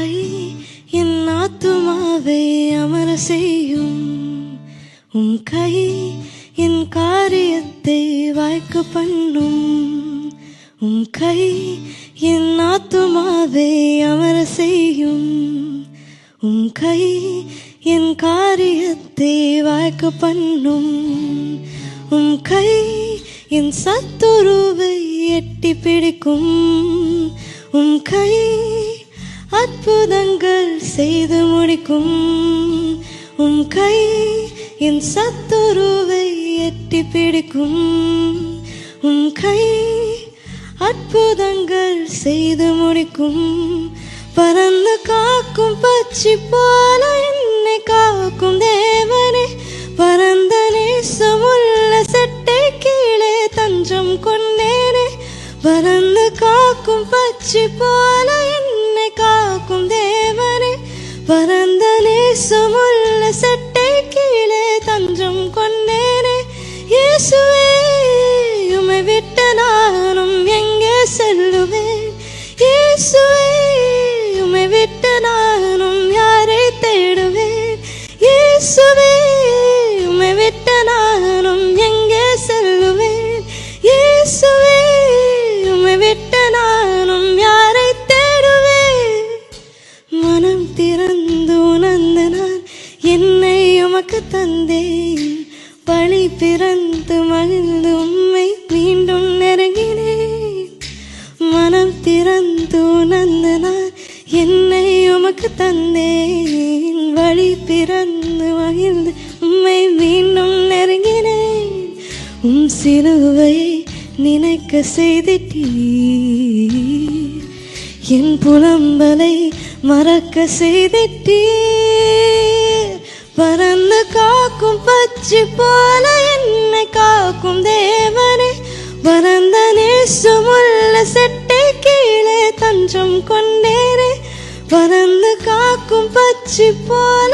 கை என் ஆத்துமாவை அமர செய்யும். உம் கை என் காரியத்தை வாய்க்க பண்ணும். உம் கை என் ஆத்துமாவை அமர செய்யும். உம் கை என் காரியத்தை வாய்க்க பண்ணும். உம் கை என் சத்துருவை எட்டி பிடிக்கும். உம் கை அற்புதங்கள் செய்து முடிக்கும். உம் கை என் சத்துருவை எட்டி பிடிக்கும். உம் கை அற்புதங்கள் செய்து முடிக்கும். பறந்து காக்கும் பச்சி போல என்னை காக்கும் தேவனே, பரந்த நேசமுள்ள செட்டை கீழே தஞ்சம் கொண்டேனே. பறந்து காக்கும் பச்சி போல என்னை காக்கும் தேவனே, பரந்த நேசமுள்ள செட்டை கீழே தஞ்சம் கொண்டேனே. இயேசுவே, உம்மை விட்டு நானும் எங்கே செல்லுவேன்? இயேசுவே, உம்மை விட்டு நானும் யாரை தேடுவேன்? இயேசுவே, உம்மை விட்டு நானும் எங்கே செல்லுவேன்? இயேசுவே, உம்மை விட்டு நானும் யாரை தேடுவேன்? மனம் திறந்து உணர்ந்து நான் என்னை உமக்கு தந்தேன். பழி பிறந்து மகிழ்ந்து உம்மை மீண்டும் நெருங்கினேன். மனம் திறந்து உணர்ந்து நான் என்னை உமக்கு தந்தேன். வழி பிறந்து மகிழ்ந்து உம்மை மீண்டும் நெருங்கினேன். உம் சிலுவை நினைக்க செய்திட்டீர். என் புலம்பலை மறக்க செய்திட்டீர். பறந்து காக்கும் பச்சி போல என்னை காக்கும் தேவனே, பரந்த நேசமுள்ள செட்டை கீழே தஞ்சம் கொண்டேனே. பறந்து காக்கும் பச்சி போல